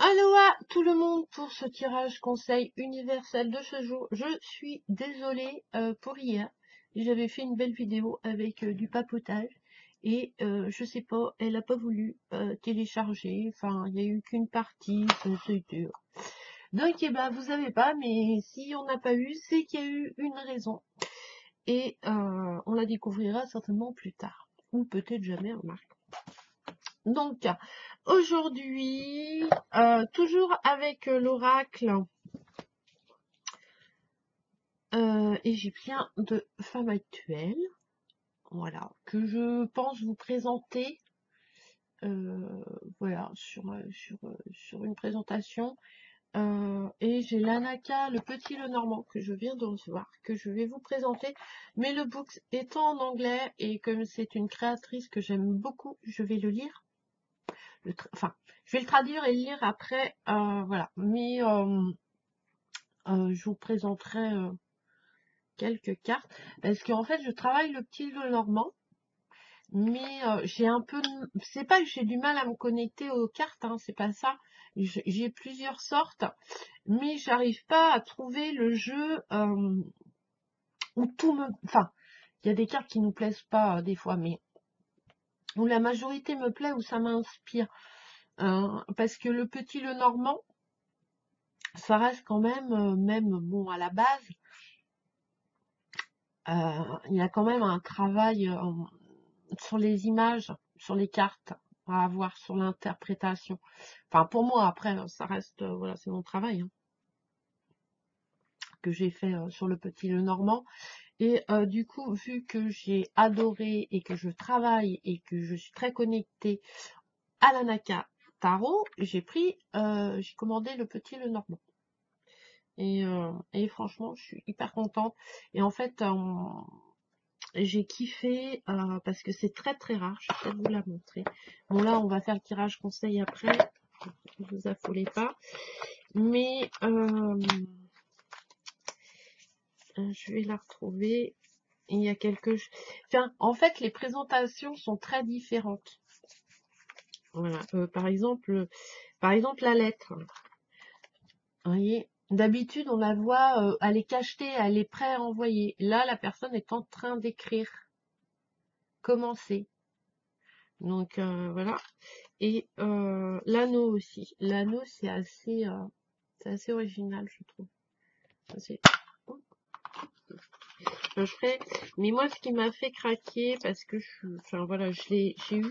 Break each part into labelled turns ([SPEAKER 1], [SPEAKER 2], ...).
[SPEAKER 1] Aloha tout le monde pour ce tirage conseil universel de ce jour. Je suis désolée pour hier. J'avais fait une belle vidéo avec du papotage et je sais pas, elle a pas voulu télécharger. Enfin, il n'y a eu qu'une partie, c'est dur. Donc, eh ben, vous savez pas, mais si on n'a pas eu, c'est qu'il y a eu une raison et on la découvrira certainement plus tard ou peut-être jamais, remarque. Donc, aujourd'hui, toujours avec l'oracle égyptien de femme actuelle, voilà, que je pense vous présenter, voilà, sur une présentation. Et j'ai l'Anaka, le petit le normand que je viens de recevoir, que je vais vous présenter. Mais le book étant en anglais et comme c'est une créatrice que j'aime beaucoup, je vais le lire. Enfin, je vais le traduire et le lire après, voilà. Mais je vous présenterai quelques cartes parce qu'en fait, je travaille le petit le normand, mais j'ai un peu, c'est pas que j'ai du mal à me connecter aux cartes, hein, c'est pas ça. J'ai plusieurs sortes, mais j'arrive pas à trouver le jeu où tout me, enfin, il y a des cartes qui nous plaisent pas des fois, mais où la majorité me plaît, où ça m'inspire. Parce que le petit le normand, ça reste quand même, même bon à la base, il y a quand même un travail sur les images, sur les cartes à avoir, sur l'interprétation. Enfin, pour moi, après, ça reste, voilà, c'est mon travail hein, que j'ai fait sur le petit le normand. Et du coup, vu que j'ai adoré et que je travaille et que je suis très connectée à l'Anaka Tarot, j'ai commandé le petit le normand. Et franchement, je suis hyper contente. Et en fait, j'ai kiffé parce que c'est très très rare. Je vais peut-être vous la montrer. Bon là, on va faire le tirage conseil après. Ne vous affolez pas. Mais je vais la retrouver. Il y a enfin, en fait, les présentations sont très différentes. Voilà. Par exemple, la lettre. Vous voyez, d'habitude, on la voit, elle est cachetée, elle est prête à envoyer. Là, la personne est en train d'écrire. Commencer. Donc, voilà. Et l'anneau aussi. L'anneau, c'est assez original, je trouve. Je ferai. Mais moi, ce qui m'a fait craquer, parce que enfin voilà, j'ai eu,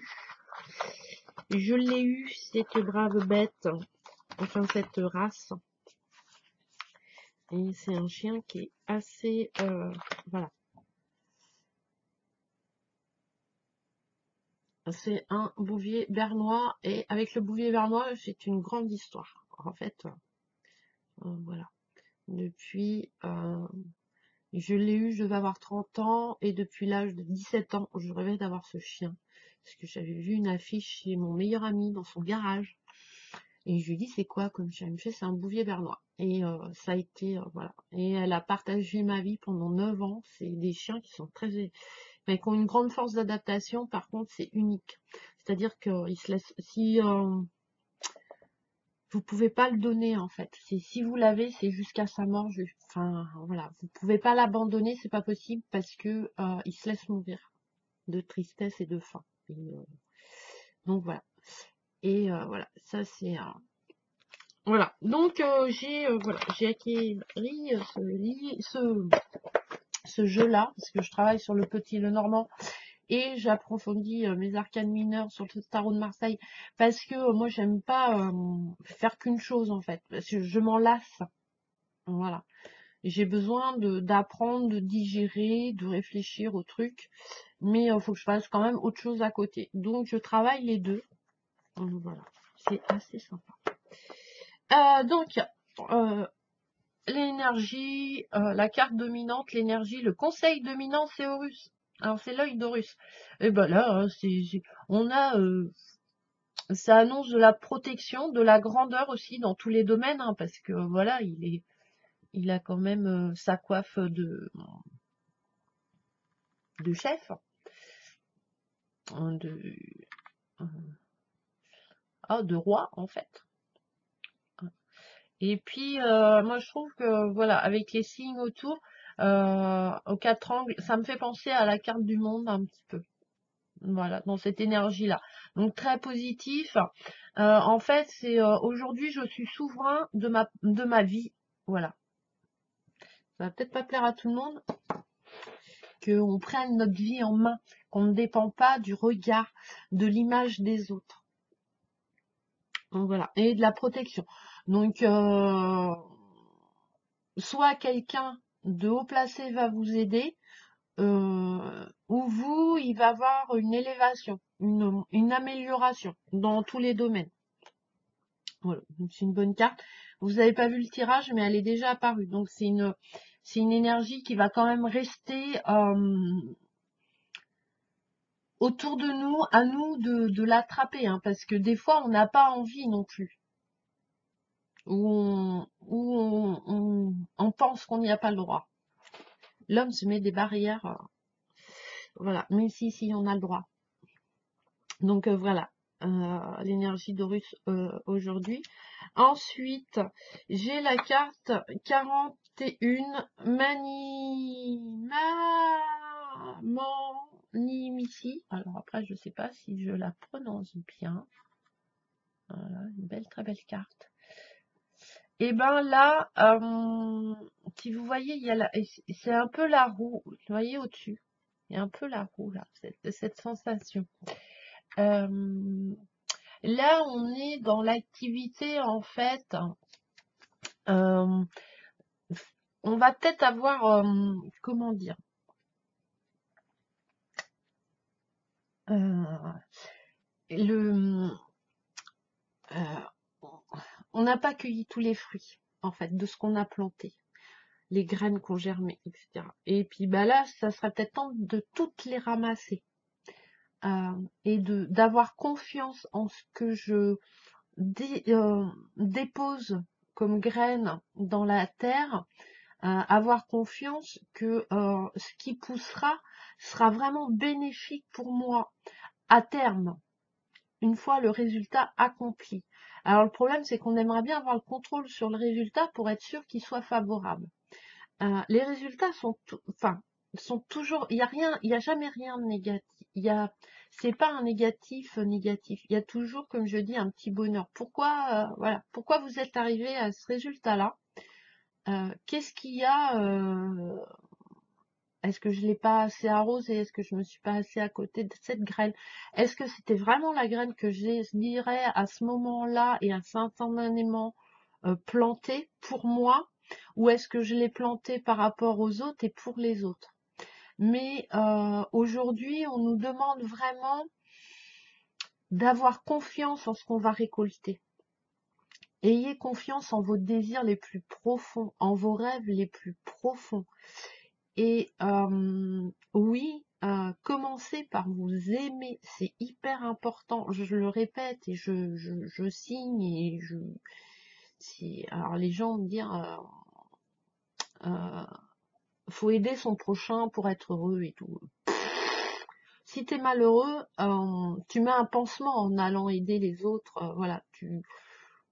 [SPEAKER 1] je l'ai eu, cette brave bête, enfin cette race. Et c'est un chien qui est assez, voilà. C'est un bouvier bernois, et avec le bouvier bernois, c'est une grande histoire. En fait, voilà. Depuis, je l'ai eu, je devais avoir 30 ans, et depuis l'âge de 17 ans, je rêvais d'avoir ce chien. Parce que j'avais vu une affiche chez mon meilleur ami dans son garage. Et je lui dis, c'est quoi comme chien? Elle me fait, c'est un bouvier bernois. Et ça a été, voilà. Et elle a partagé ma vie pendant 9 ans. C'est des chiens qui sont mais qui ont une grande force d'adaptation. Par contre, c'est unique. C'est-à-dire qu'ils se laissent, si vous pouvez pas le donner en fait. Si vous l'avez, c'est jusqu'à sa mort. Enfin voilà, vous pouvez pas l'abandonner, c'est pas possible parce que il se laisse mourir de tristesse et de faim. Et, donc voilà. Et voilà, ça c'est voilà. Donc j'ai acquis ce jeu-là parce que je travaille sur le petit le normand et j'approfondis mes arcanes mineures sur le tarot de Marseille parce que moi j'aime pas faire qu'une chose en fait parce que je m'en lasse. Voilà. J'ai besoin d'apprendre, de digérer, de réfléchir au truc, mais il faut que je fasse quand même autre chose à côté. Donc je travaille les deux. Voilà, c'est assez sympa. Donc l'énergie, la carte dominante, l'énergie, le conseil dominant, c'est Horus. Alors c'est l'œil d'Horus. Et ben là, hein, on a, ça annonce de la protection, de la grandeur aussi dans tous les domaines, hein, parce que voilà, il a quand même sa coiffe de chef, de roi en fait. Et puis, moi, je trouve que, voilà, avec les signes autour, aux quatre angles, ça me fait penser à la carte du monde un petit peu. Voilà, dans cette énergie-là. Donc, très positif. En fait, c'est aujourd'hui, je suis souverain de ma vie. Voilà. Ça va peut-être pas plaire à tout le monde, qu'on prenne notre vie en main, qu'on ne dépend pas du regard, de l'image des autres. Donc, voilà. Et de la protection. Donc, soit quelqu'un de haut placé va vous aider, ou vous, il va avoir une élévation, une amélioration dans tous les domaines. Voilà, donc c'est une bonne carte. Vous n'avez pas vu le tirage, mais elle est déjà apparue. Donc c'est une énergie qui va quand même rester autour de nous, à nous de l'attraper, hein, parce que des fois on n'a pas envie non plus. On pense qu'on n'y a pas le droit. L'homme se met des barrières, voilà, mais si, on a le droit. Donc voilà, l'énergie d'Horus aujourd'hui. Ensuite, j'ai la carte 41 Manimisi. Alors après, je ne sais pas si je la prononce bien. Voilà, une belle, très belle carte. Et ben là, si vous voyez, il y a c'est un peu la roue. Vous voyez au-dessus, il y a un peu la roue là, cette sensation. Là, on est dans l'activité en fait. On va peut-être avoir, comment dire, le, on n'a pas cueilli tous les fruits en fait de ce qu'on a planté, les graines qu'on germé, etc. Et puis bah là, ça serait peut-être temps de toutes les ramasser et d'avoir confiance en ce que je dépose comme graines dans la terre, avoir confiance que ce qui poussera sera vraiment bénéfique pour moi à terme, une fois le résultat accompli. Alors le problème, c'est qu'on aimerait bien avoir le contrôle sur le résultat pour être sûr qu'il soit favorable. Les résultats sont toujours, il y a jamais rien de négatif. C'est pas un négatif négatif. Il y a toujours, comme je dis, un petit bonheur. Pourquoi, voilà, pourquoi vous êtes arrivé à ce résultat-là? Qu'est-ce qu'il y a? Est-ce que je l'ai pas assez arrosé? Est-ce que je me suis pas assez à côté de cette graine? Est-ce que c'était vraiment la graine que je dirais à ce moment-là et instantanément plantée pour moi? Ou est-ce que je l'ai plantée par rapport aux autres et pour les autres? Mais aujourd'hui, on nous demande vraiment d'avoir confiance en ce qu'on va récolter. Ayez confiance en vos désirs les plus profonds, en vos rêves les plus profonds. Et oui, commencez par vous aimer, c'est hyper important. Je le répète et je signe et alors les gens me disent faut aider son prochain pour être heureux et tout. Si t'es malheureux, tu mets un pansement en allant aider les autres. Voilà, tu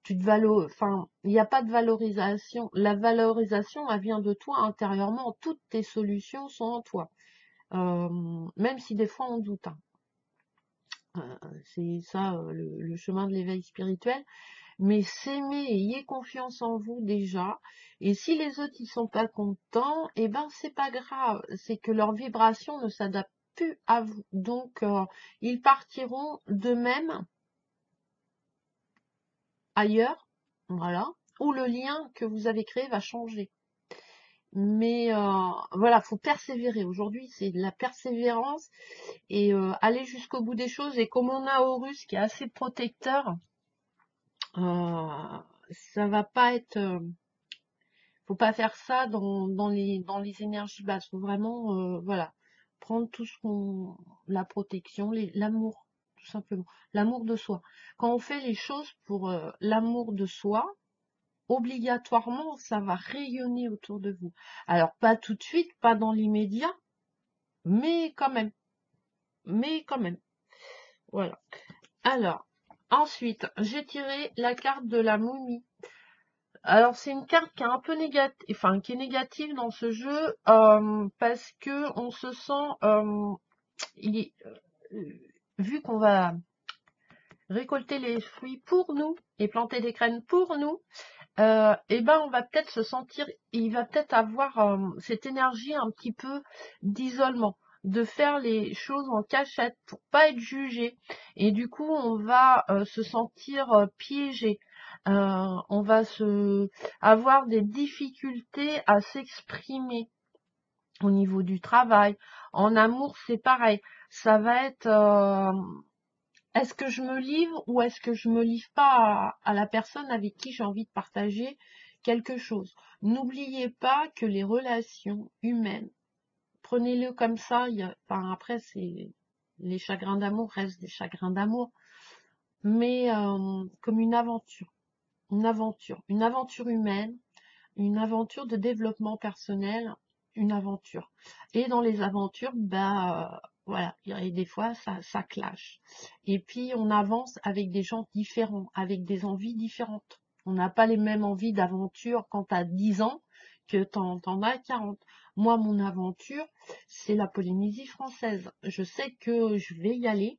[SPEAKER 1] te valorises. Enfin, il n'y a pas de valorisation. La valorisation, elle vient de toi intérieurement. Toutes tes solutions sont en toi. Même si des fois on doute. Hein. C'est ça le chemin de l'éveil spirituel. Mais s'aimer, ayez confiance en vous déjà. Et si les autres ils sont pas contents, eh ben c'est pas grave. C'est que leur vibration ne s'adapte plus à vous. Donc ils partiront d'eux-mêmes ailleurs, voilà, où le lien que vous avez créé va changer. Mais voilà, faut persévérer. Aujourd'hui, c'est de la persévérance et aller jusqu'au bout des choses. Et comme on a Horus qui est assez protecteur, ça va pas être. Faut pas faire ça dans les énergies basses. Faut vraiment, voilà, prendre tout ce qu'on, la protection, l'amour, tout simplement, l'amour de soi. Quand on fait les choses pour l'amour de soi, obligatoirement, ça va rayonner autour de vous. Alors pas tout de suite, pas dans l'immédiat, mais quand même, voilà. Alors, ensuite, j'ai tiré la carte de la momie. Alors c'est une carte qui est un peu négative, enfin qui est négative dans ce jeu parce que on se sent, il est- euh, vu qu'on va récolter les fruits pour nous et planter des graines pour nous, et ben on va peut-être se sentir, il va peut-être avoir cette énergie un petit peu d'isolement, de faire les choses en cachette pour pas être jugé, et du coup on va se sentir piégé. On va se avoir des difficultés à s'exprimer au niveau du travail. En amour, c'est pareil. Ça va être est-ce que je me livre ou est-ce que je me livre pas à la personne avec qui j'ai envie de partager quelque chose? N'oubliez pas que les relations humaines, prenez-le comme ça, enfin après c'est les chagrins d'amour restent des chagrins d'amour, mais comme une aventure humaine, une aventure de développement personnel, une aventure. Et dans les aventures, bah voilà, il y a des fois ça clash. Et puis on avance avec des gens différents, avec des envies différentes. On n'a pas les mêmes envies d'aventure quand t'as 10 ans que t'en as 40. Moi, mon aventure, c'est la Polynésie française. Je sais que je vais y aller.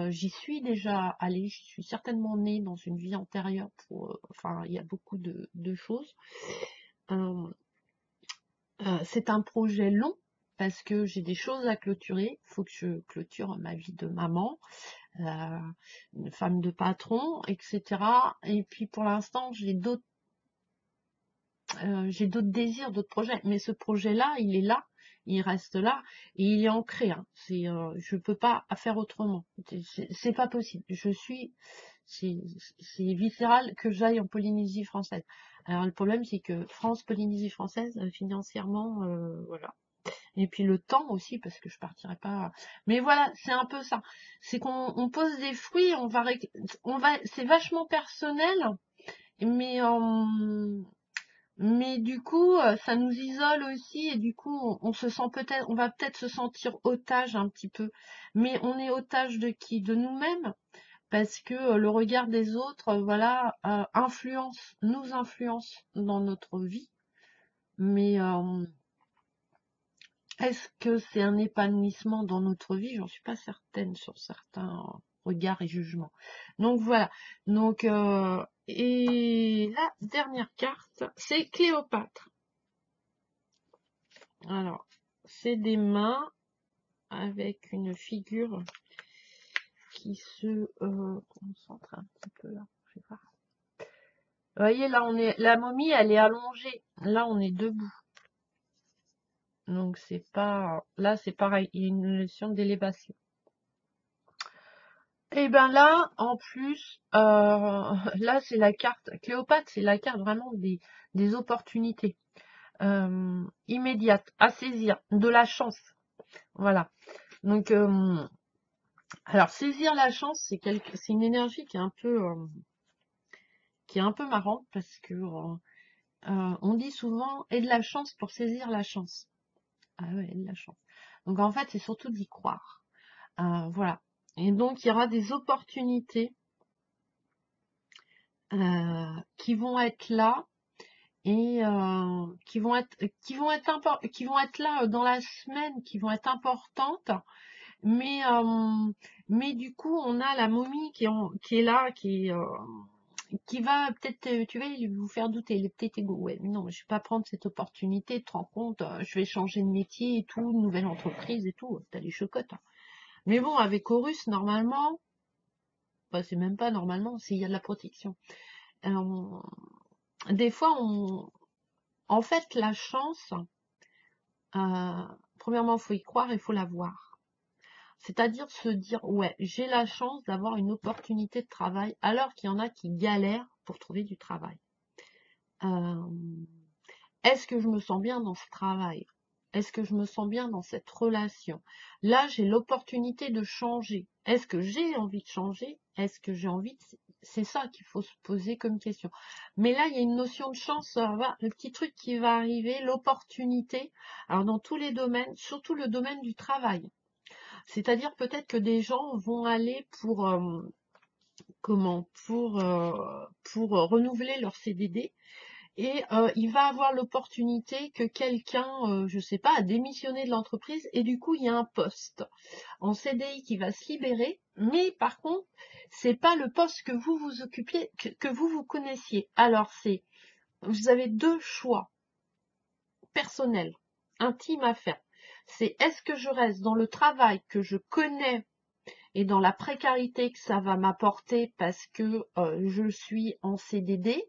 [SPEAKER 1] J'y suis déjà allée, j'y suis certainement née dans une vie antérieure pour, enfin, il y a beaucoup de choses. Euh, c'est un projet long parce que j'ai des choses à clôturer. Il faut que je clôture ma vie de maman, euh, une femme de patron, etc. Et puis pour l'instant, j'ai d'autres désirs, d'autres projets. Mais ce projet-là, il est là, il reste là et il est ancré. Hein. Je peux pas faire autrement. C'est pas possible. C'est c'est viscéral que j'aille en Polynésie française. Alors le problème, c'est que France-Polynésie française, financièrement, voilà. Et puis le temps aussi, parce que je partirai pas. Mais voilà, c'est un peu ça. C'est qu'on pose des fruits, c'est vachement personnel, mais du coup, ça nous isole aussi, et du coup, on se sent peut-être, on va peut-être se sentir otage un petit peu. Mais on est otage de qui? De nous-mêmes, parce que le regard des autres, voilà, nous influence dans notre vie. Mais est-ce que c'est un épanouissement dans notre vie? J'en suis pas certaine sur certains regards et jugements. Donc voilà. Donc et la dernière carte, c'est Cléopâtre. Alors, c'est des mains avec une figure qui se concentre un petit peu là. Je sais pas. Vous voyez, là la momie, elle est allongée. Là, on est debout. Donc c'est pas, là c'est pareil, il y a une notion d'élévation. Et ben là, en plus, là c'est la carte, Cléopâtre, c'est la carte vraiment des opportunités immédiates à saisir, de la chance. Voilà. Donc, alors saisir la chance, c'est une énergie qui est un peu marrante parce que on dit souvent et de la chance pour saisir la chance. Ah ouais, de la chance. Donc en fait, c'est surtout d'y croire. Voilà. Et donc il y aura des opportunités qui vont être là et qui vont être là dans la semaine, qui vont être importantes, mais du coup on a la momie qui est là, qui va peut-être, tu vas vous faire douter, les petits égaux. Ouais, mais non, je vais pas prendre cette opportunité, tu te rends compte, je vais changer de métier et tout, une nouvelle entreprise et tout, t'as les chocottes. Hein. Mais bon, avec Horus, normalement, bah, c'est même pas normalement, s'il y a de la protection. Euh, des fois, en fait, la chance, premièrement, il faut y croire, il faut la voir. C'est-à-dire se dire, ouais, j'ai la chance d'avoir une opportunité de travail, alors qu'il y en a qui galèrent pour trouver du travail. Est-ce que je me sens bien dans ce travail? Est-ce que je me sens bien dans cette relation? Là, j'ai l'opportunité de changer. Est-ce que j'ai envie de changer? Est-ce que j'ai envie de... C'est ça qu'il faut se poser comme question. Mais là, il y a une notion de chance, voilà, le petit truc qui va arriver, l'opportunité. Alors, dans tous les domaines, surtout le domaine du travail. C'est-à-dire peut-être que des gens vont aller pour renouveler leur CDD Et il va avoir l'opportunité que quelqu'un, je sais pas, a démissionné de l'entreprise et du coup il y a un poste en CDI qui va se libérer, mais par contre c'est pas le poste que vous vous occupiez, que vous connaissiez. Alors vous avez deux choix personnels, intimes à faire. C'est est-ce que je reste dans le travail que je connais et dans la précarité que ça va m'apporter parce que je suis en CDD,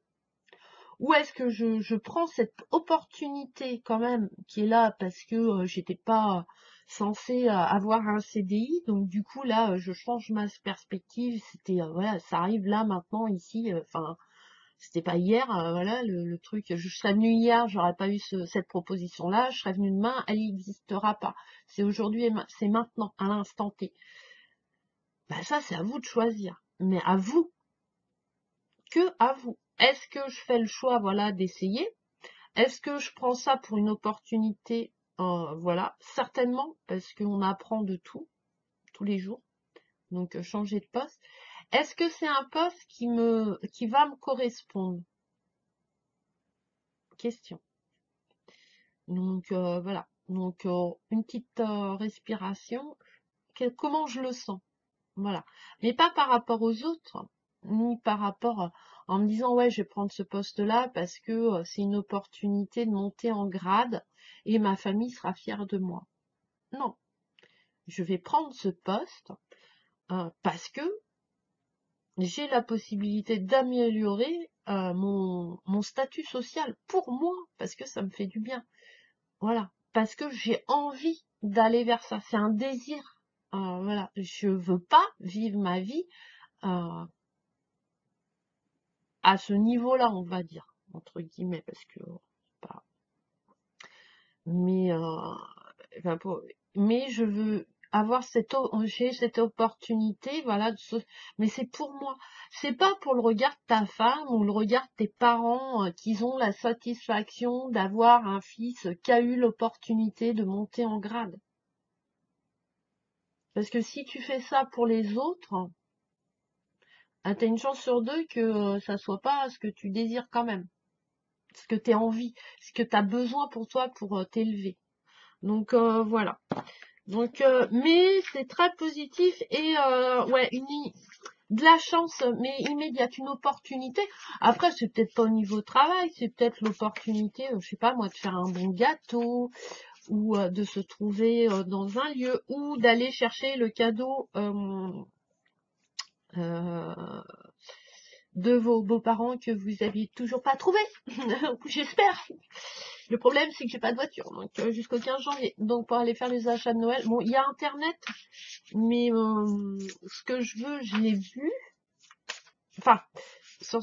[SPEAKER 1] ou est-ce que je prends cette opportunité quand même qui est là parce que j'étais pas censée avoir un CDI, donc du coup là je change ma perspective, c'était voilà, ça arrive là maintenant ici, enfin c'était pas hier, voilà le truc, je serais venue hier, j'aurais pas eu cette proposition là, je serais venue demain, elle n'existera pas. C'est aujourd'hui et c'est maintenant, à l'instant T. Bah ça c'est à vous de choisir, mais à vous, que à vous. Est-ce que je fais le choix voilà d'essayer? Est-ce que je prends ça pour une opportunité? Voilà, certainement, parce qu'on apprend de tout, tous les jours. Donc, changer de poste. Est-ce que c'est un poste qui va me correspondre? Question. Donc, voilà. Donc, une petite respiration. Comment je le sens? Voilà. Mais pas par rapport aux autres, ni par rapport en me disant ouais, je vais prendre ce poste-là parce que c'est une opportunité de monter en grade et ma famille sera fière de moi. Non, je vais prendre ce poste parce que j'ai la possibilité d'améliorer mon statut social pour moi, parce que ça me fait du bien. Voilà, parce que j'ai envie d'aller vers ça. C'est un désir. Voilà, je veux pas vivre ma vie à ce niveau-là, on va dire, entre guillemets, parce que pas. Mais enfin, mais je veux avoir j'ai cette opportunité, voilà, mais c'est pour moi. C'est pas pour le regard de ta femme ou le regard de tes parents qui ont la satisfaction d'avoir un fils qui a eu l'opportunité de monter en grade. Parce que si tu fais ça pour les autres, t'as une chance sur deux que ça soit pas ce que tu désires quand même, ce que tu as envie, ce que tu as besoin pour toi pour t'élever. Donc voilà. Donc mais c'est très positif et ouais, de la chance mais immédiate, une opportunité. Après c'est peut-être pas au niveau travail, c'est peut-être l'opportunité, je sais pas moi, de faire un bon gâteau ou de se trouver dans un lieu ou d'aller chercher le cadeau de vos beaux-parents que vous aviez toujours pas trouvé. J'espère. Le problème, c'est que j'ai pas de voiture, donc jusqu'au 15 janvier. Donc pour aller faire les achats de Noël, bon, il y a Internet, mais ce que je veux, je l'ai vu. Enfin, sur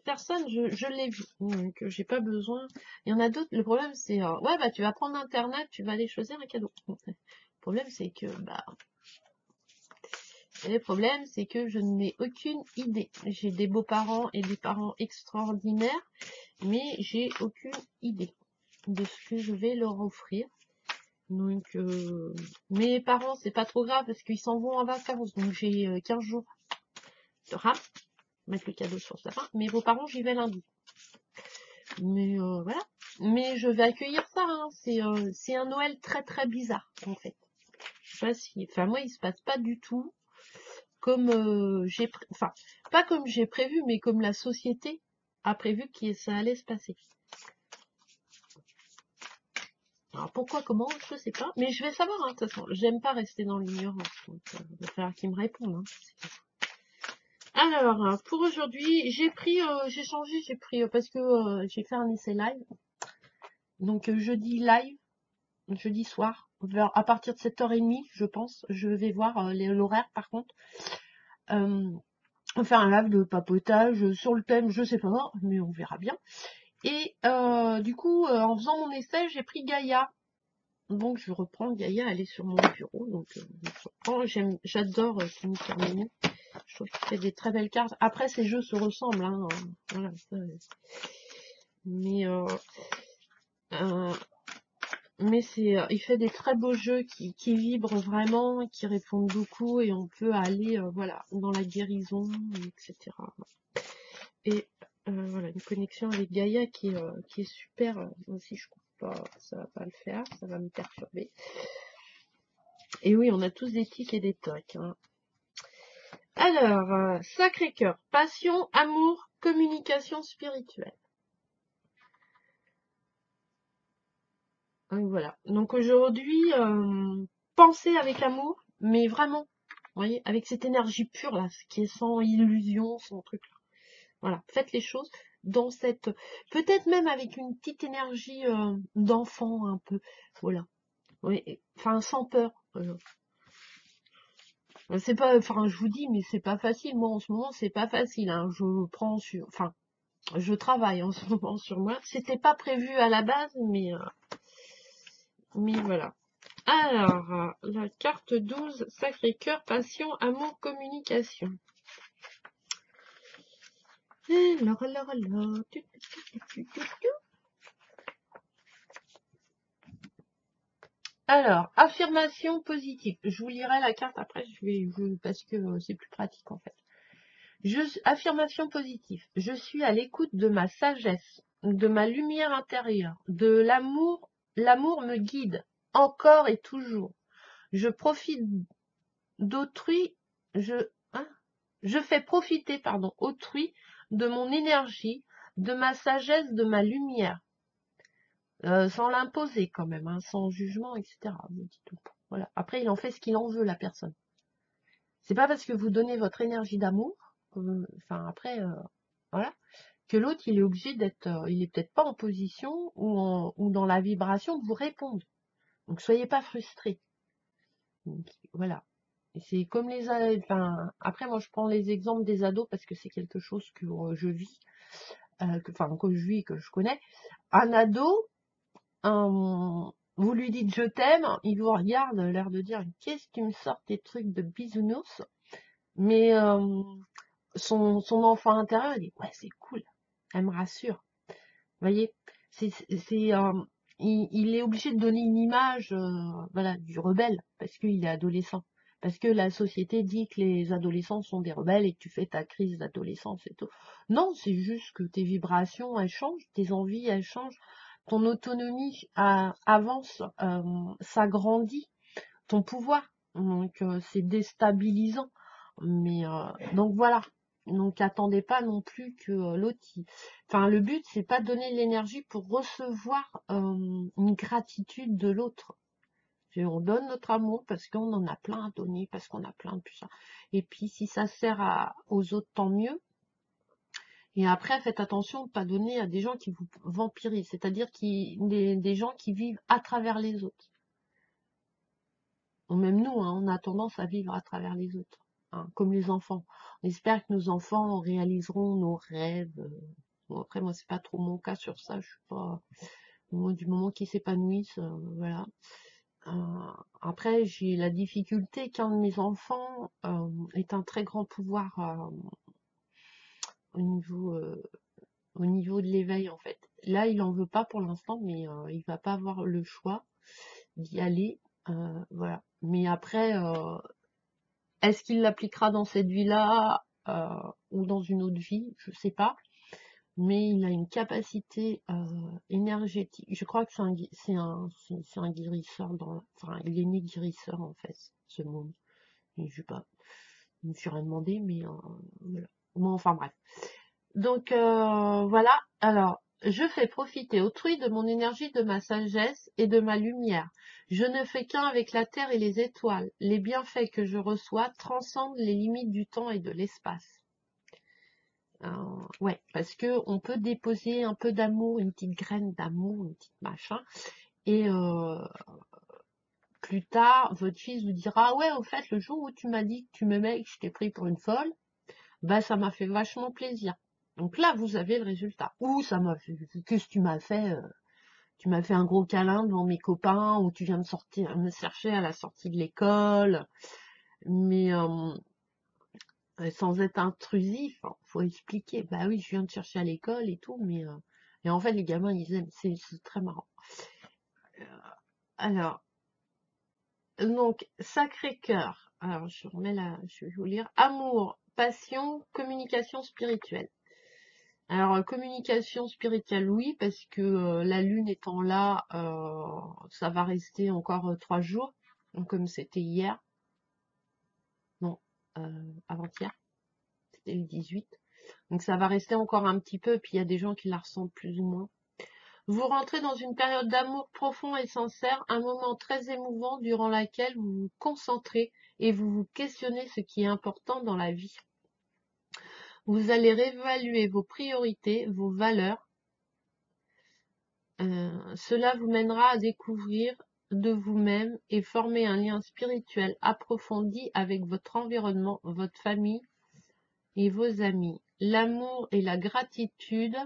[SPEAKER 1] personne, je l'ai vu. Donc j'ai pas besoin. Il y en a d'autres. Le problème, c'est ouais, bah tu vas prendre Internet, tu vas aller choisir un cadeau. Le problème, c'est que le problème, c'est que je n'ai aucune idée. J'ai des beaux-parents et des parents extraordinaires, mais j'ai aucune idée de ce que je vais leur offrir. Donc, mes parents, c'est pas trop grave parce qu'ils s'en vont en vacances. Donc, j'ai 15 jours de rame, mettre le cadeau sur sa fin. Mais vos parents, j'y vais lundi. Mais voilà. Mais je vais accueillir ça. Hein. C'est un Noël très très bizarre, en fait. Je sais pas si... Enfin, moi, il se passe pas du tout comme enfin, pas comme j'ai prévu, mais comme la société a prévu que ça allait se passer. Alors pourquoi, comment, je sais pas, mais je vais savoir, hein, de toute façon, j'aime pas rester dans l'ignorance, donc il va falloir qu'ils me répondent. Hein. Alors, pour aujourd'hui, j'ai changé, j'ai pris, parce que j'ai fait un essai live, donc jeudi live, jeudi soir, à partir de 7h30, je pense, je vais voir l'horaire par contre. Faire un live de papotage sur le thème, je sais pas, mais on verra bien. Et du coup, en faisant mon essai, j'ai pris Gaïa. Donc je reprends Gaïa, elle est sur mon bureau. Donc j'adore Kimi Carmine. Je trouve qu'il fait des très belles cartes. Après, ces jeux se ressemblent. Hein, voilà, ça, mais il fait des très beaux jeux qui vibrent vraiment, qui répondent beaucoup et on peut aller voilà dans la guérison, etc. Et Voilà, une connexion avec Gaïa qui est super. Moi aussi, je trouve pas, ça va pas le faire, ça va me perturber. Et oui, on a tous des tics et des tocs. Hein. Alors, Sacré-Cœur, passion, amour, communication spirituelle. Donc voilà. Donc aujourd'hui, pensez avec amour, mais vraiment, vous voyez, avec cette énergie pure là, qui est sans illusion, sans truc là. Voilà, faites les choses dans cette, peut-être même avec une petite énergie d'enfant un peu, voilà. Oui, enfin sans peur. C'est pas, enfin je vous dis, mais c'est pas facile. Moi en ce moment c'est pas facile. Hein. Je prends sur, enfin je travaille en ce moment sur moi. C'était pas prévu à la base, mais voilà. Alors, la carte 12, Sacré-Cœur, passion, amour, communication. Alors. Alors, affirmation positive. Je vous lirai la carte après, parce que c'est plus pratique en fait. Affirmation positive. Je suis à l'écoute de ma sagesse, de ma lumière intérieure, de l'amour. L'amour me guide, encore et toujours. Je profite d'autrui, hein, je fais profiter, autrui de mon énergie, de ma sagesse, de ma lumière, sans l'imposer quand même, hein, sans jugement, etc. Voilà. Après, il en fait ce qu'il en veut, la personne. C'est pas parce que vous donnez votre énergie d'amour, enfin après, voilà, que l'autre il est obligé d'être, il est peut-être pas en position ou dans la vibration de vous répondre. Donc soyez pas frustrés. Donc, voilà. C'est comme les ados. Enfin, après, moi, je prends les exemples des ados parce que c'est quelque chose que je vis, que je vis, que je connais. Un ado, vous lui dites je t'aime, il vous regarde, l'air de dire qu'est-ce que tu me sors tes trucs de bisounours. Mais son enfant intérieur, il dit ouais, c'est cool, elle me rassure. Vous voyez, il est obligé de donner une image voilà, du rebelle parce qu'il est adolescent. Parce que la société dit que les adolescents sont des rebelles et que tu fais ta crise d'adolescence et tout. Non, c'est juste que tes vibrations, elles changent, tes envies, elles changent, ton autonomie avance, s'agrandit, ton pouvoir. Donc, c'est déstabilisant. Mais donc voilà. Donc attendez pas non plus que l'autre. Enfin, le but c'est pas de donner de l'énergie pour recevoir une gratitude de l'autre. On donne notre amour parce qu'on en a plein à donner, parce qu'on a plein de puissance. Et puis si ça sert aux autres, tant mieux. Et après, faites attention de ne pas donner à des gens qui vous vampirisent, c'est-à-dire des gens qui vivent à travers les autres. Même nous, hein, on a tendance à vivre à travers les autres, hein, comme les enfants. On espère que nos enfants réaliseront nos rêves. Bon, après, moi, c'est pas trop mon cas sur ça. Je suis pas du moment qu'ils s'épanouissent, voilà. Après, j'ai la difficulté qu'un de mes enfants ait un très grand pouvoir au niveau de l'éveil, en fait. Là, il en veut pas pour l'instant, mais il va pas avoir le choix d'y aller. Voilà. Mais après, est-ce qu'il l'appliquera dans cette vie-là ou dans une autre vie? Je sais pas. Mais il a une capacité énergétique. Je crois que c'est un guérisseur enfin, il est né guérisseur en fait, ce monde. Je sais pas. Je me suis rien demandé, mais voilà. Bon, enfin bref. Donc voilà. Alors, je fais profiter autrui de mon énergie, de ma sagesse et de ma lumière. Je ne fais qu'un avec la terre et les étoiles. Les bienfaits que je reçois transcendent les limites du temps et de l'espace. Ouais, parce que on peut déposer un peu d'amour, une petite graine d'amour, une petite machin, et plus tard, votre fils vous dira, ouais, au fait, le jour où tu m'as dit que tu m'aimais et que je t'ai pris pour une folle, bah ça m'a fait vachement plaisir. Donc là, vous avez le résultat. Ou ça m'a fait, qu'est-ce que tu m'as fait tu m'as fait un gros câlin devant mes copains, ou tu viens me chercher à la sortie de l'école, mais sans être intrusif, hein, faut expliquer. Bah oui, je viens de chercher à l'école et tout, mais et en fait les gamins ils aiment, c'est très marrant. Alors, donc Sacré-Cœur. Alors je vais vous lire. Amour, passion, communication spirituelle. Alors, communication spirituelle, oui, parce que la lune étant là, ça va rester encore 3 jours, donc, comme c'était hier, non, avant-hier, c'était le 18. Donc ça va rester encore un petit peu, puis il y a des gens qui la ressentent plus ou moins. Vous rentrez dans une période d'amour profond et sincère, un moment très émouvant durant laquelle vous vous concentrez et vous vous questionnez ce qui est important dans la vie. Vous allez réévaluer vos priorités, vos valeurs. Cela vous mènera à découvrir de vous-même et former un lien spirituel approfondi avec votre environnement, votre famille et vos amis. L'amour et la gratitude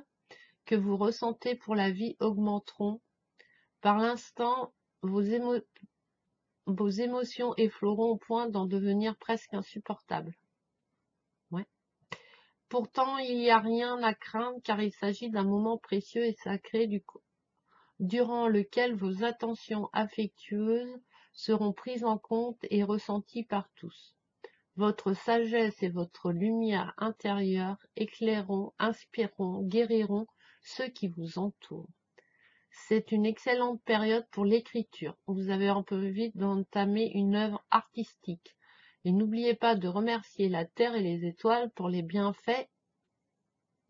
[SPEAKER 1] que vous ressentez pour la vie augmenteront. Par l'instant, vos émotions effleuront au point d'en devenir presque insupportables. Ouais. Pourtant, il n'y a rien à craindre car il s'agit d'un moment précieux et sacré durant lequel vos attentions affectueuses seront prises en compte et ressenties par tous. Votre sagesse et votre lumière intérieure éclaireront, inspireront, guériront ceux qui vous entourent. C'est une excellente période pour l'écriture. Vous avez un peu vite d'entamer une œuvre artistique. Et n'oubliez pas de remercier la terre et les étoiles pour les bienfaits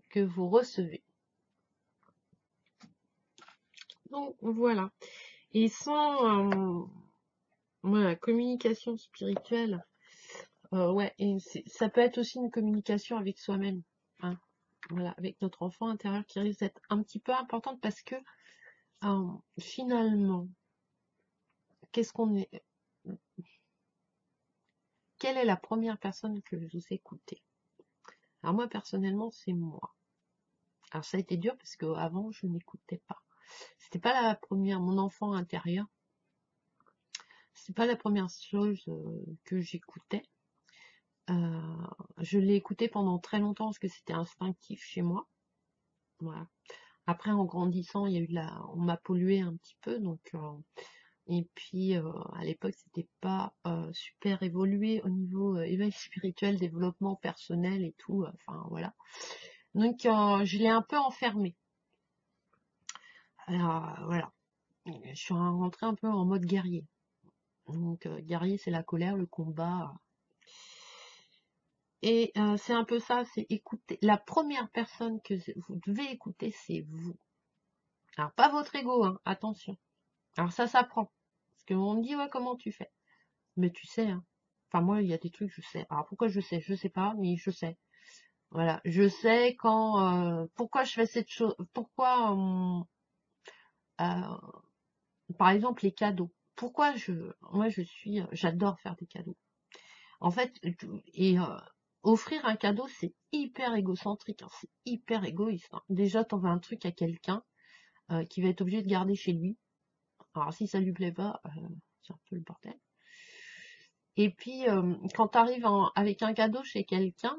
[SPEAKER 1] que vous recevez. Donc voilà. Et sans voilà, communication spirituelle, ouais, et ça peut être aussi une communication avec soi-même, hein, voilà, avec notre enfant intérieur qui risque d'être un petit peu importante parce que finalement, qu'est-ce qu'on est, quelle est la première personne que vous écoutez? Alors moi personnellement, c'est moi. Alors ça a été dur parce que avant je n'écoutais pas. C'était pas la première, mon enfant intérieur. C'est pas la première chose que j'écoutais. Je l'ai écouté pendant très longtemps parce que c'était instinctif chez moi. Voilà. Après, en grandissant, il y a eu on m'a pollué un petit peu, donc et puis à l'époque, c'était pas super évolué au niveau éveil spirituel, développement personnel et tout. Enfin voilà. Donc je l'ai un peu enfermé. Alors voilà. Je suis rentrée un peu en mode guerrier. Donc guerrier, c'est la colère, le combat. Et c'est un peu ça, c'est écouter. La première personne que vous devez écouter, c'est vous. Alors pas votre ego, hein, attention. Alors ça s'apprend. Parce qu'on me dit, ouais, comment tu fais? Mais tu sais, hein. Enfin moi, il y a des trucs, je sais. Alors pourquoi je sais? Je sais pas, mais je sais. Voilà, je sais quand... pourquoi je fais cette chose? Pourquoi... par exemple, les cadeaux. Pourquoi moi, j'adore faire des cadeaux. En fait, et offrir un cadeau, c'est hyper égocentrique, hein, c'est hyper égoïste, hein. Déjà, t'envoies un truc à quelqu'un qui va être obligé de garder chez lui. Alors, si ça lui plaît pas, c'est un peu le bordel. Et puis, quand tu arrives avec un cadeau chez quelqu'un,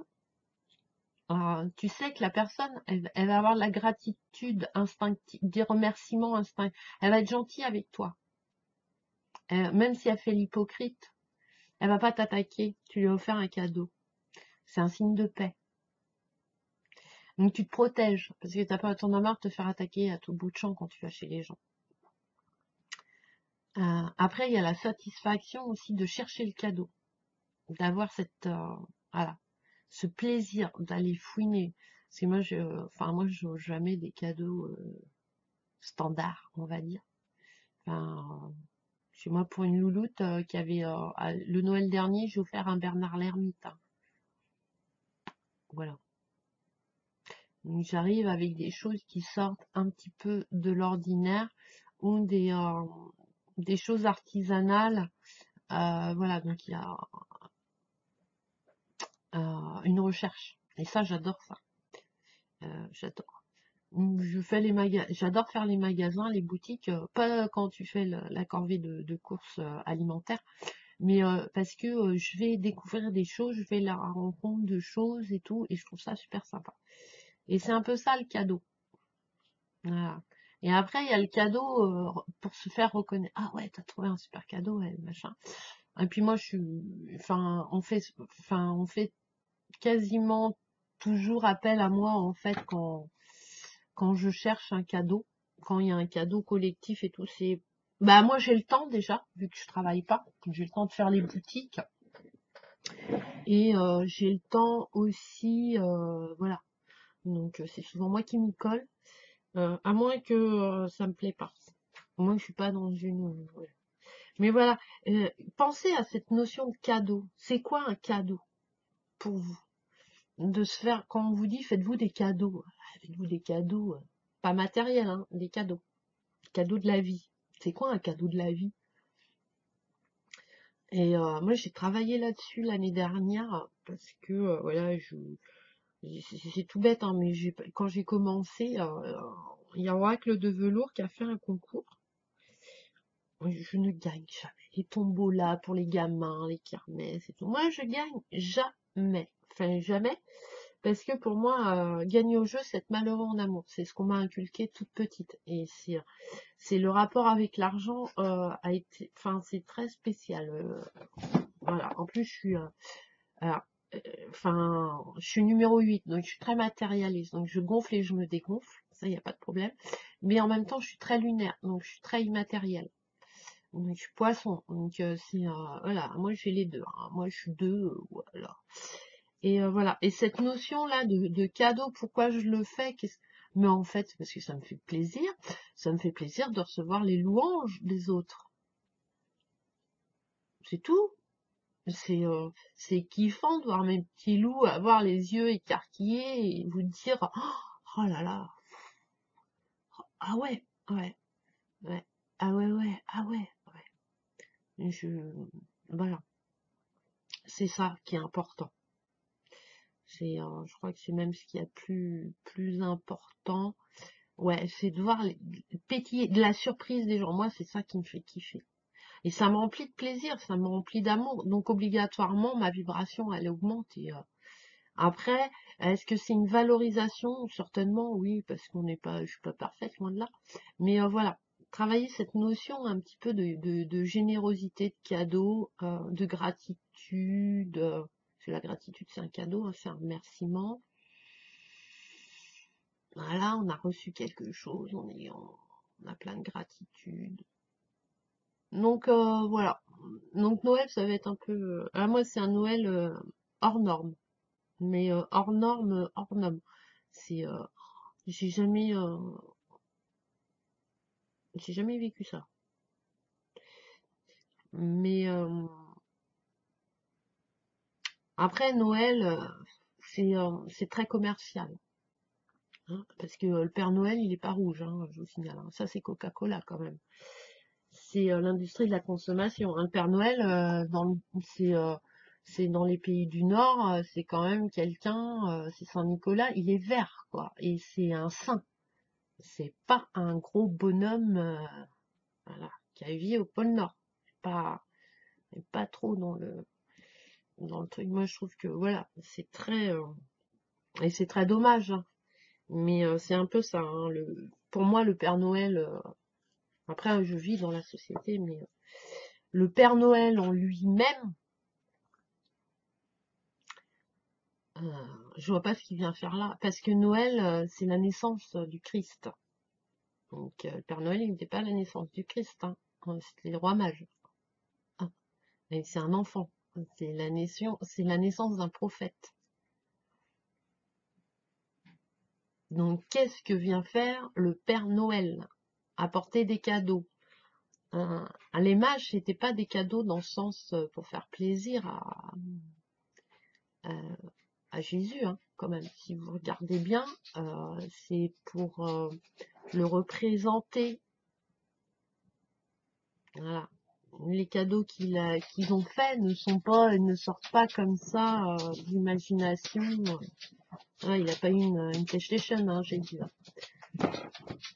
[SPEAKER 1] tu sais que la personne, elle va avoir de la gratitude instinctive, des remerciements instinctifs. Elle va être gentille avec toi. Même si elle fait l'hypocrite, elle va pas t'attaquer. Tu lui as offert un cadeau. C'est un signe de paix. Donc tu te protèges, parce que t'en as marre de te faire attaquer à tout bout de champ quand tu vas chez les gens. Après, il y a la satisfaction aussi de chercher le cadeau, d'avoir voilà, ce plaisir d'aller fouiner. Parce que moi, je n'ose jamais des cadeaux standards, on va dire. Enfin, chez moi, pour une louloute qui avait le Noël dernier, j'ai offert un Bernard l'Ermite, hein. Voilà. Donc j'arrive avec des choses qui sortent un petit peu de l'ordinaire ou des choses artisanales. Voilà, donc il y a une recherche. Et ça, j'adore ça. J'adore. J'adore faire les magasins, les boutiques, pas quand tu fais la corvée de courses alimentaires, mais parce que je vais découvrir des choses, je vais à la rencontre de choses et tout, et je trouve ça super sympa. Et c'est un peu ça le cadeau. Voilà. Et après, il y a le cadeau pour se faire reconnaître. Ah ouais, t'as trouvé un super cadeau, ouais, machin. Et puis moi, enfin, on fait quasiment toujours appel à moi, en fait, quand je cherche un cadeau, quand il y a un cadeau collectif et tout, c'est... Bah, moi, j'ai le temps, déjà, vu que je travaille pas. J'ai le temps de faire les boutiques. Et j'ai le temps aussi, voilà. Donc, c'est souvent moi qui m'y colle. À moins que ça me plaît pas. Au moins que je suis pas dans une... voilà. Mais voilà, pensez à cette notion de cadeau. C'est quoi un cadeau pour vous? De se faire, quand on vous dit faites-vous des cadeaux, faites-vous des cadeaux, pas matériels, hein, des cadeaux. Cadeaux de la vie. C'est quoi un cadeau de la vie? Et moi j'ai travaillé là-dessus l'année dernière parce que voilà, c'est tout bête, hein, mais quand j'ai commencé, il y a Oracle de Velours qui a fait un concours. Je ne gagne jamais. Les tombolas pour les gamins, les kermesses et tout. Moi, je gagne jamais. Enfin, jamais. Parce que pour moi, gagner au jeu, c'est être malheureux en amour. C'est ce qu'on m'a inculqué toute petite. Et c'est le rapport avec l'argent a été... Enfin, c'est très spécial. Voilà. En plus, je suis... alors, enfin, je suis numéro 8, donc je suis très matérialiste. Donc, je gonfle et je me dégonfle. Ça, il n'y a pas de problème. Mais en même temps, je suis très lunaire. Donc, je suis très immatériel. Donc, je suis poisson. Donc, c'est... voilà, moi, j'ai les deux. Hein. Moi, je suis deux. Voilà. Et voilà. Et cette notion-là de cadeau, pourquoi je le fais? Mais en fait, parce que ça me fait plaisir. Ça me fait plaisir de recevoir les louanges des autres. C'est tout. C'est kiffant de voir mes petits loups avoir les yeux écarquillés et vous dire oh là là, ah ouais, ouais, ouais, ah ouais, ouais, ah ouais, ouais. Voilà, c'est ça qui est important. Je crois que c'est même ce qui est plus important. Ouais, c'est de voir pétiller de la surprise des gens. Moi, c'est ça qui me fait kiffer. Et ça me remplit de plaisir, ça me remplit d'amour. Donc, obligatoirement, ma vibration, elle augmente. Et après, est-ce que c'est une valorisation? Certainement, oui, parce je suis pas parfaite, loin de là. Mais voilà, travailler cette notion un petit peu de générosité, de cadeau, de gratitude. Parce que la gratitude, c'est un cadeau, hein, c'est un remerciement. Voilà, on a reçu quelque chose, on a plein de gratitude. Donc voilà. Donc Noël, ça va être un peu... moi, c'est un Noël hors norme. Mais hors norme, hors norme. C'est... j'ai jamais... j'ai jamais vécu ça. Mais après, Noël, c'est très commercial. Hein, parce que le Père Noël, il est pas rouge, hein, je vous signale. Hein. Ça, c'est Coca-Cola quand même. C'est l'industrie de la consommation. Hein. Le Père Noël, c'est dans les pays du Nord, c'est quand même quelqu'un, c'est Saint-Nicolas, il est vert, quoi. Et c'est un saint. C'est pas un gros bonhomme voilà, qui a vécu au pôle Nord. Pas, pas trop dans le truc. Moi, je trouve que voilà, c'est très et c'est très dommage. Hein. Mais c'est un peu ça. Hein, pour moi, le Père Noël. Après, je vis dans la société, mais le Père Noël en lui-même, je vois pas ce qu'il vient faire là. Parce que Noël, c'est la naissance du Christ. Donc, le Père Noël, il n'était pas la naissance du Christ. Hein. C'était les rois mages. Hein. Et c'est un enfant. C'est la naissance d'un prophète. Donc, qu'est-ce que vient faire le Père Noël? Apporter des cadeaux. Les mages, c'était pas des cadeaux dans le sens pour faire plaisir à Jésus, hein, quand même. Si vous regardez bien, c'est pour le représenter. Voilà. Les cadeaux qu'ils ont faits ne sortent pas comme ça d'imagination. Il n'a pas eu une PlayStation, hein, Jésus.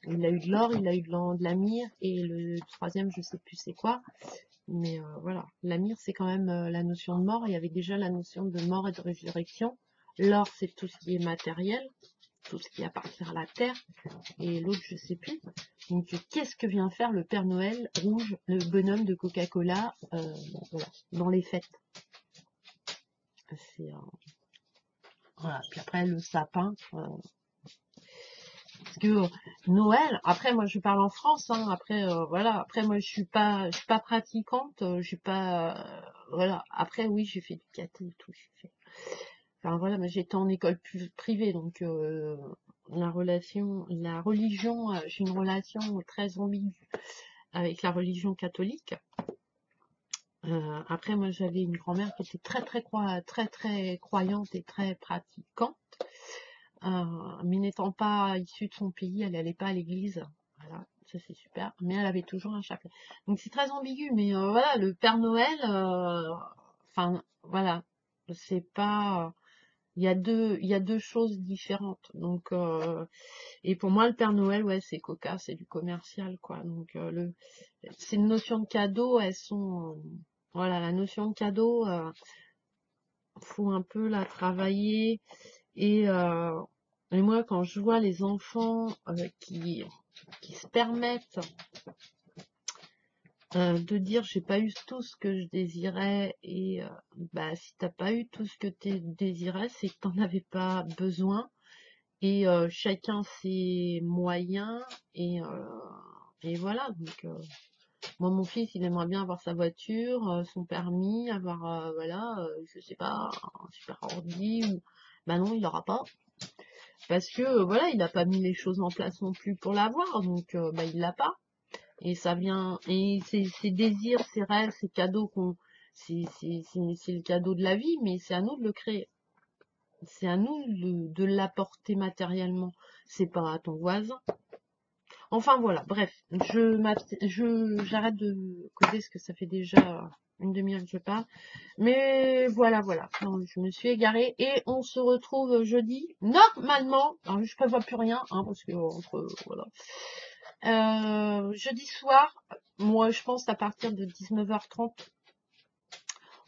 [SPEAKER 1] Il a eu de l'or, il a eu de la myrrhe, et le troisième, je sais plus c'est quoi. Mais voilà, la myrrhe, c'est quand même la notion de mort. Il y avait déjà la notion de mort et de résurrection. L'or, c'est tout ce qui est matériel, tout ce qui appartient à la terre. Et l'autre, je sais plus. Donc, qu'est-ce que vient faire le Père Noël rouge, le bonhomme de Coca-Cola, voilà, dans les fêtes? C'est Voilà. Puis après, le sapin. Parce que Noël, après moi je parle en France, hein, après voilà, après moi je suis pas pratiquante, je suis pas voilà. Après oui, j'ai fait du caté et tout, j'ai fait. Enfin voilà, mais j'étais en école privée, donc la religion, j'ai une relation très ambiguë avec la religion catholique. Après moi j'avais une grand-mère qui était très croyante et très pratiquante. Mais n'étant pas issue de son pays, elle n'allait pas à l'église. Voilà, ça c'est super. Mais elle avait toujours un chapelet. Donc c'est très ambigu. Mais voilà, le Père Noël, enfin voilà, c'est pas. Il y a deux choses différentes. Donc et pour moi le Père Noël, ouais, c'est coca, c'est du commercial quoi. Donc ces notions de cadeau, elles sont voilà, la notion de cadeau, faut un peu la travailler. Et, et moi, quand je vois les enfants qui se permettent de dire j'ai pas eu tout ce que je désirais, et bah si t'as pas eu tout ce que tu désirais, c'est que t'en avais pas besoin. Et chacun ses moyens, et voilà. Donc moi, mon fils, il aimerait bien avoir sa voiture, son permis, avoir voilà, je sais pas, un super ordi, ou bah non, il l'aura pas. Parce que voilà, il n'a pas mis les choses en place non plus pour l'avoir, donc bah, il l'a pas. Et ça vient, et ses désirs, ses rêves, ses cadeaux c'est le cadeau de la vie, mais c'est à nous de le créer. C'est à nous de l'apporter matériellement. C'est pas à ton voisin. Enfin voilà, bref, j'arrête de causer parce que ça fait déjà une demi-heure que je parle. Mais voilà, voilà. Non, je me suis égarée et on se retrouve jeudi. Normalement, alors je prévois plus rien, hein, parce que entre voilà. Jeudi soir, moi je pense à partir de 19h30,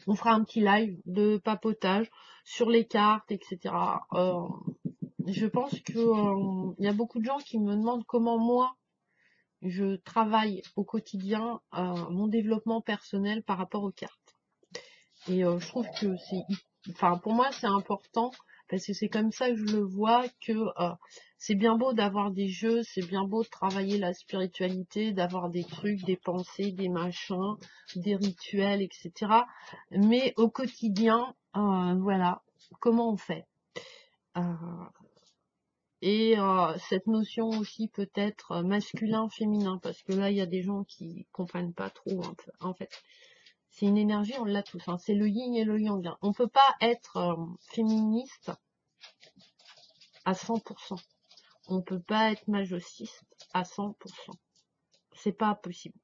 [SPEAKER 1] on fera un petit live de papotage sur les cartes, etc. Je pense que il y a beaucoup de gens qui me demandent comment moi je travaille au quotidien mon développement personnel par rapport aux cartes. Et je trouve que enfin pour moi c'est important parce que c'est comme ça que je le vois, que c'est bien beau d'avoir des jeux, c'est bien beau de travailler la spiritualité, d'avoir des trucs, des pensées, des machins, des rituels, etc. Mais au quotidien, voilà, comment on fait. Et cette notion aussi peut-être masculin-féminin, parce que là il y a des gens qui comprennent pas trop en fait. C'est une énergie, on l'a tous, hein. C'est le yin et le yang, hein. On peut pas être féministe à 100%. On peut pas être majociste à 100%. C'est pas possible.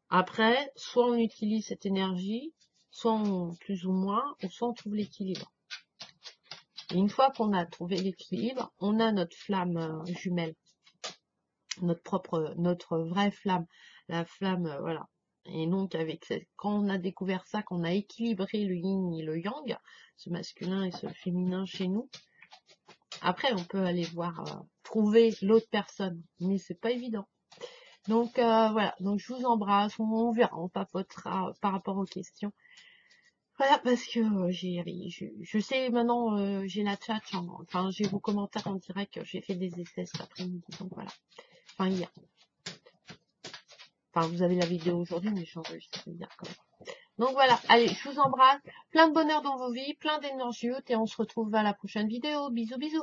[SPEAKER 1] Après, soit on utilise cette énergie, soit plus ou moins, ou soit on trouve l'équilibre. Et une fois qu'on a trouvé l'équilibre, on a notre flamme jumelle, notre vraie flamme, la flamme, voilà. Et donc, quand on a découvert ça, qu'on a équilibré le yin et le yang, ce masculin et ce féminin chez nous, après, on peut aller trouver l'autre personne. Mais c'est pas évident. Donc, voilà. Donc, je vous embrasse. On verra. On papotera par rapport aux questions. Voilà, parce que je sais maintenant, j'ai la chat, enfin, j'ai vos commentaires en direct. J'ai fait des essais cet après-midi. Donc, voilà. Enfin, hier. Enfin, vous avez la vidéo aujourd'hui, mais j'enregistre hier quand même. Donc voilà, allez, je vous embrasse. Plein de bonheur dans vos vies, plein d'énergie haute, et on se retrouve à la prochaine vidéo. Bisous, bisous.